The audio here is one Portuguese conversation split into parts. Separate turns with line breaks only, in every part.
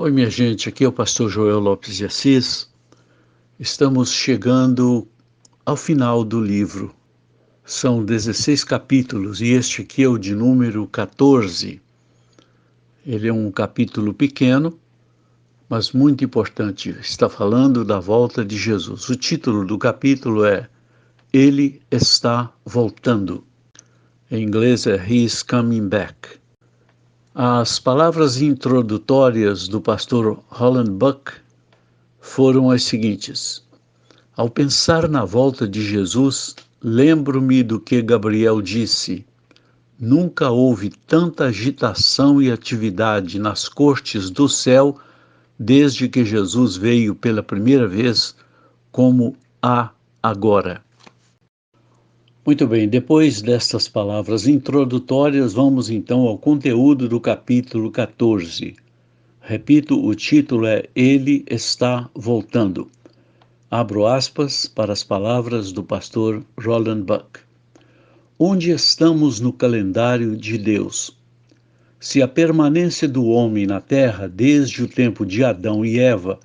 Oi, minha gente, aqui é o pastor Joel Lopes de Assis. Estamos chegando ao final do livro. São 16 capítulos e este aqui é o de número 14. Ele é um capítulo pequeno, mas muito importante. Está falando da volta de Jesus. O título do capítulo é Ele está voltando. Em inglês é He is coming back. As palavras introdutórias do pastor Holland Buck foram as seguintes: ao pensar na volta de Jesus, lembro-me do que Gabriel disse: nunca houve tanta agitação e atividade nas cortes do céu desde que Jesus veio pela primeira vez, como há agora. Muito bem, depois destas palavras introdutórias, vamos então ao conteúdo do capítulo 14. Repito, o título é Ele está voltando. Abro aspas para as palavras do pastor Roland Buck. Onde estamos no calendário de Deus? Se a permanência do homem na terra desde o tempo de Adão e Eva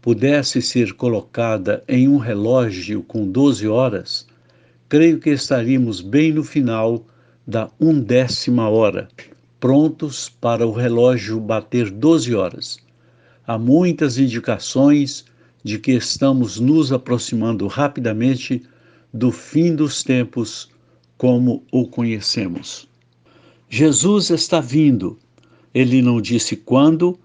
pudesse ser colocada em um relógio com 12 horas, creio que estaríamos bem no final da 1/10 hora, prontos para o relógio bater 12 horas. Há muitas indicações de que estamos nos aproximando rapidamente do fim dos tempos como o conhecemos. Jesus está vindo. Ele não disse quando,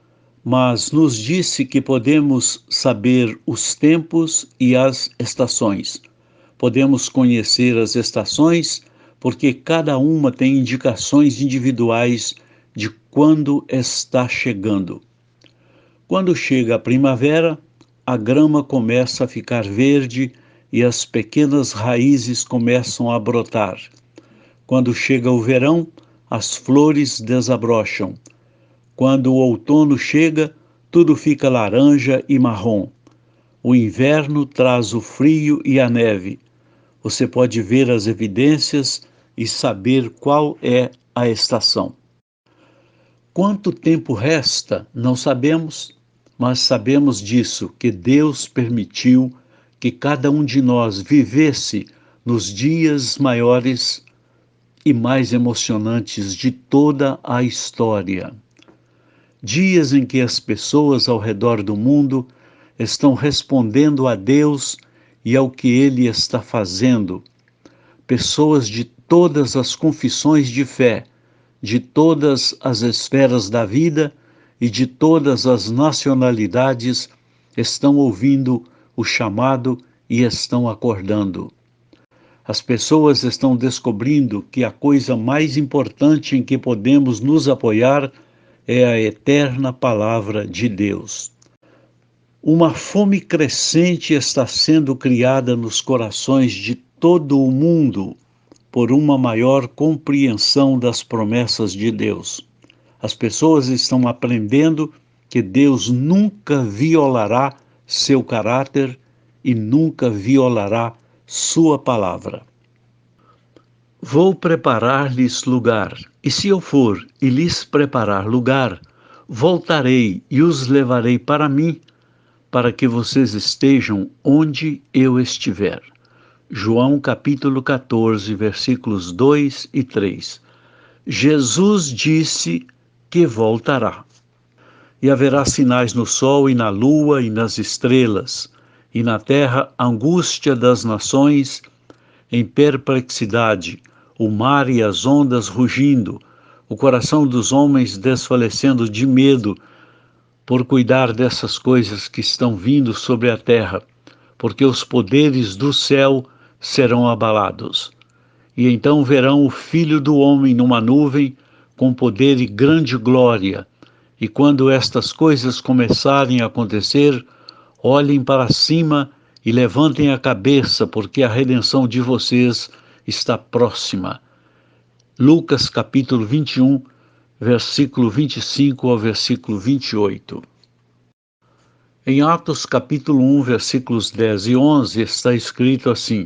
mas nos disse que podemos saber os tempos e as estações. Podemos conhecer as estações porque cada uma tem indicações individuais de quando está chegando. Quando chega a primavera, a grama começa a ficar verde e as pequenas raízes começam a brotar. Quando chega o verão, as flores desabrocham. Quando o outono chega, tudo fica laranja e marrom. O inverno traz o frio e a neve. Você pode ver as evidências e saber qual é a estação. Quanto tempo resta, não sabemos, mas sabemos disso, que Deus permitiu que cada um de nós vivesse nos dias maiores e mais emocionantes de toda a história. Dias em que as pessoas ao redor do mundo estão respondendo a Deus e ao que Ele está fazendo. Pessoas de todas as confissões de fé, de todas as esferas da vida e de todas as nacionalidades estão ouvindo o chamado e estão acordando. As pessoas estão descobrindo que a coisa mais importante em que podemos nos apoiar é a eterna palavra de Deus. Uma fome crescente está sendo criada nos corações de todo o mundo por uma maior compreensão das promessas de Deus. As pessoas estão aprendendo que Deus nunca violará seu caráter e nunca violará sua palavra. Vou preparar-lhes lugar, e se eu for e lhes preparar lugar, voltarei e os levarei para mim, para que vocês estejam onde eu estiver. João capítulo 14, versículos 2 e 3. Jesus disse que voltará. E haverá sinais no sol e na lua e nas estrelas, e na terra angústia das nações, em perplexidade, o mar e as ondas rugindo, o coração dos homens desfalecendo de medo, por cuidar dessas coisas que estão vindo sobre a terra, porque os poderes do céu serão abalados. E então verão o Filho do Homem numa nuvem, com poder e grande glória. E quando estas coisas começarem a acontecer, olhem para cima e levantem a cabeça, porque a redenção de vocês está próxima. Lucas capítulo 21, versículo 25 ao versículo 28. Em Atos capítulo 1, versículos 10 e 11, está escrito assim: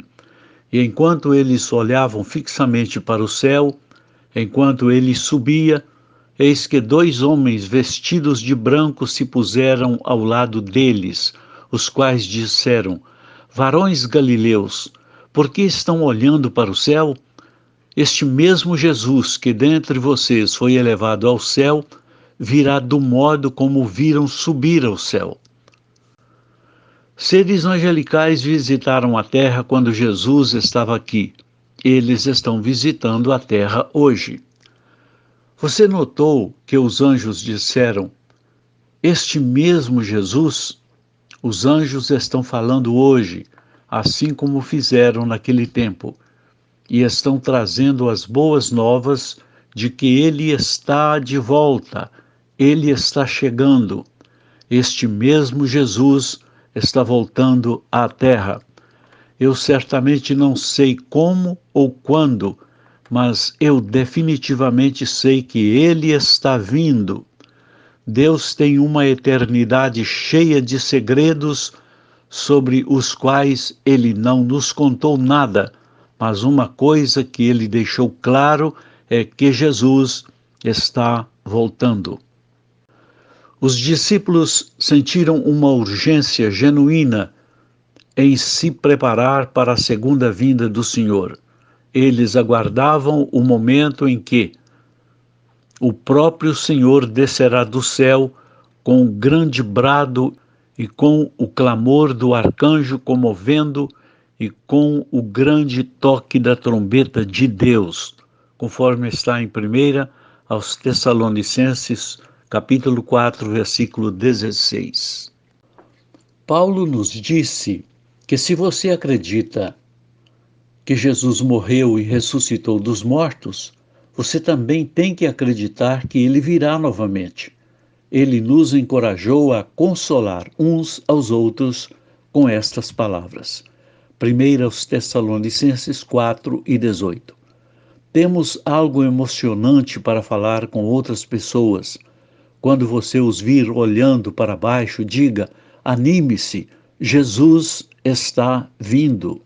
E enquanto eles olhavam fixamente para o céu, enquanto ele subia, eis que 2 homens vestidos de branco se puseram ao lado deles, os quais disseram: Varões galileus, por que estão olhando para o céu? Este mesmo Jesus que dentre vocês foi elevado ao céu, virá do modo como viram subir ao céu. Seres angelicais visitaram a terra quando Jesus estava aqui. Eles estão visitando a terra hoje. Você notou que os anjos disseram: Este mesmo Jesus? Os anjos estão falando hoje, assim como fizeram naquele tempo, e estão trazendo as boas novas de que ele está de volta, ele está chegando. Este mesmo Jesus está voltando à terra. Eu certamente não sei como ou quando, mas eu definitivamente sei que ele está vindo. Deus tem uma eternidade cheia de segredos sobre os quais ele não nos contou nada, mas uma coisa que ele deixou claro é que Jesus está voltando. Os discípulos sentiram uma urgência genuína em se preparar para a segunda vinda do Senhor. Eles aguardavam o momento em que o próprio Senhor descerá do céu com um grande brado e com o clamor do arcanjo comovendo e com o grande toque da trombeta de Deus, conforme está em 1 aos Tessalonicenses, capítulo 4, versículo 16. Paulo nos disse que se você acredita que Jesus morreu e ressuscitou dos mortos, você também tem que acreditar que ele virá novamente. Ele nos encorajou a consolar uns aos outros com estas palavras. 1 aos Tessalonicenses 4:18. Temos algo emocionante para falar com outras pessoas. Quando você os vir olhando para baixo, diga: anime-se, Jesus está vindo.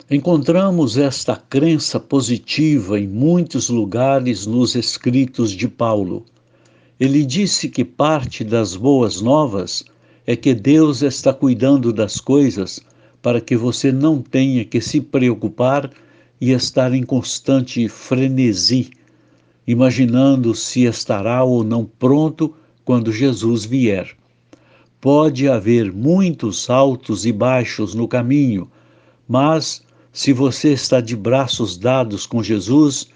Encontramos esta crença positiva em muitos lugares nos escritos de Paulo. Ele disse que parte das boas novas é que Deus está cuidando das coisas para que você não tenha que se preocupar e estar em constante frenesi, imaginando se estará ou não pronto quando Jesus vier. Pode haver muitos altos e baixos no caminho, mas se você está de braços dados com Jesus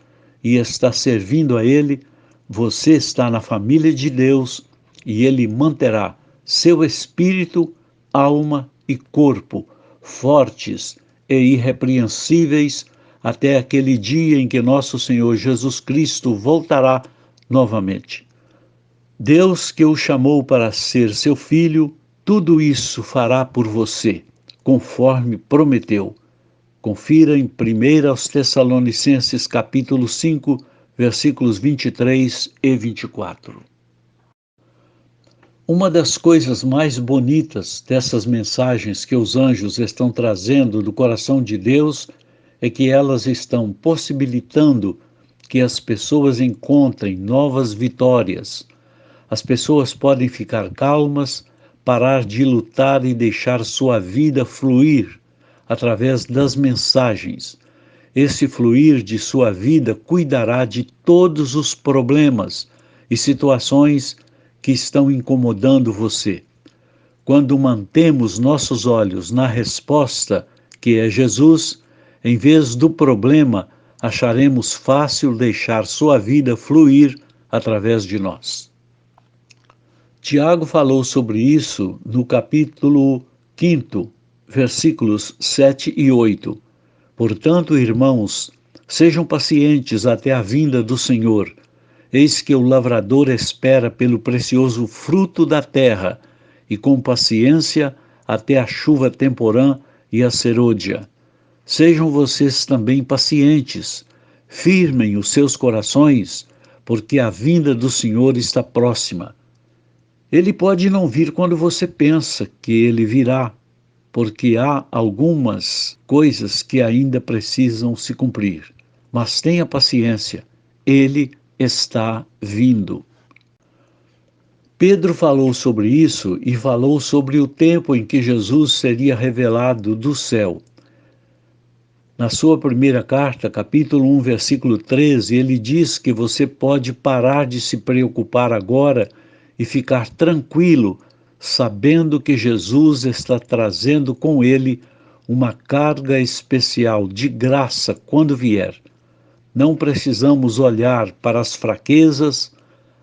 e está servindo a Ele, você está na família de Deus e Ele manterá seu espírito, alma e corpo fortes e irrepreensíveis até aquele dia em que nosso Senhor Jesus Cristo voltará novamente. Deus que o chamou para ser seu filho, tudo isso fará por você, conforme prometeu. Confira em 1 aos Tessalonicenses capítulo 5, versículos 23 e 24. Uma das coisas mais bonitas dessas mensagens que os anjos estão trazendo do coração de Deus é que elas estão possibilitando que as pessoas encontrem novas vitórias. As pessoas podem ficar calmas, parar de lutar e deixar sua vida fluir através das mensagens. Esse fluir de sua vida cuidará de todos os problemas e situações que estão incomodando você. Quando mantemos nossos olhos na resposta, que é Jesus, em vez do problema, acharemos fácil deixar sua vida fluir através de nós. Tiago falou sobre isso no capítulo 5, versículos 7 e 8. Portanto, irmãos, sejam pacientes até a vinda do Senhor. Eis que o lavrador espera pelo precioso fruto da terra, e com paciência até a chuva temporã e a serôdia. Sejam vocês também pacientes, firmem os seus corações, porque a vinda do Senhor está próxima. Ele pode não vir quando você pensa que ele virá, porque há algumas coisas que ainda precisam se cumprir. Mas tenha paciência, ele está vindo. Pedro falou sobre isso e falou sobre o tempo em que Jesus seria revelado do céu. Na sua primeira carta, capítulo 1, versículo 13, ele diz que você pode parar de se preocupar agora e ficar tranquilo, sabendo que Jesus está trazendo com ele uma carga especial de graça quando vier. Não precisamos olhar para as fraquezas,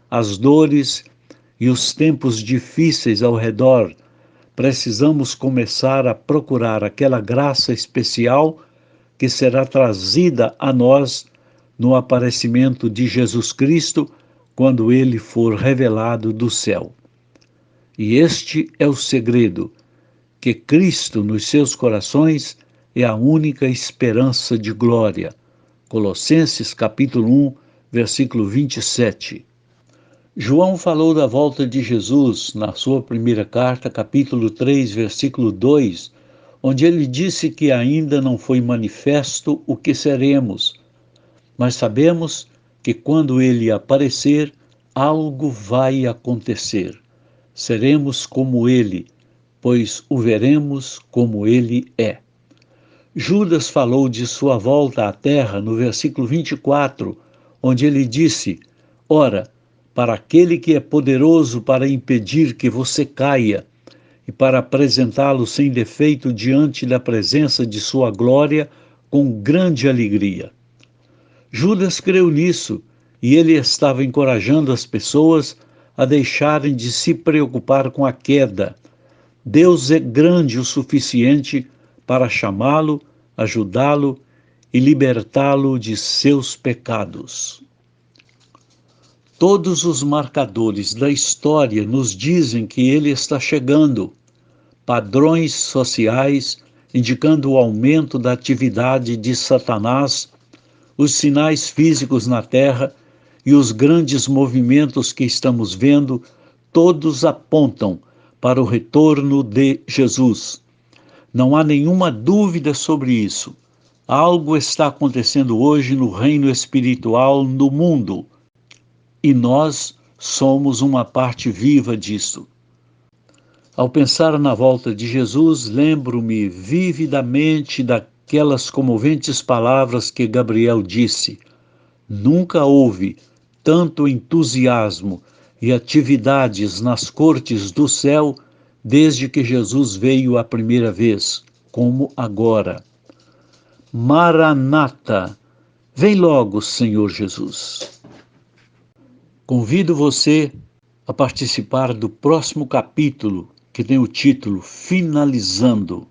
as dores e os tempos difíceis ao redor. Precisamos começar a procurar aquela graça especial que será trazida a nós no aparecimento de Jesus Cristo, quando ele for revelado do céu. E este é o segredo, que Cristo nos seus corações é a única esperança de glória. Colossenses capítulo 1, versículo 27. João falou da volta de Jesus na sua primeira carta, capítulo 3, versículo 2, onde ele disse que ainda não foi manifesto o que seremos, mas sabemos que quando ele aparecer, algo vai acontecer. Seremos como ele, pois o veremos como ele é. Judas falou de sua volta à terra no versículo 24, onde ele disse: Ora, para aquele que é poderoso para impedir que você caia e para apresentá-lo sem defeito diante da presença de sua glória com grande alegria. Judas creu nisso e ele estava encorajando as pessoas a deixarem de se preocupar com a queda. Deus é grande o suficiente para chamá-lo, ajudá-lo e libertá-lo de seus pecados. Todos os marcadores da história nos dizem que ele está chegando. Padrões sociais indicando o aumento da atividade de Satanás, os sinais físicos na Terra e os grandes movimentos que estamos vendo, todos apontam para o retorno de Jesus. Não há nenhuma dúvida sobre isso. Algo está acontecendo hoje no reino espiritual no mundo e nós somos uma parte viva disso. Ao pensar na volta de Jesus, lembro-me vividamente daquelas comoventes palavras que Gabriel disse: Nunca houve tanto entusiasmo e atividades nas cortes do céu desde que Jesus veio a primeira vez, como agora. Maranata, vem logo, Senhor Jesus. Convido você a participar do próximo capítulo, que tem o título Finalizando.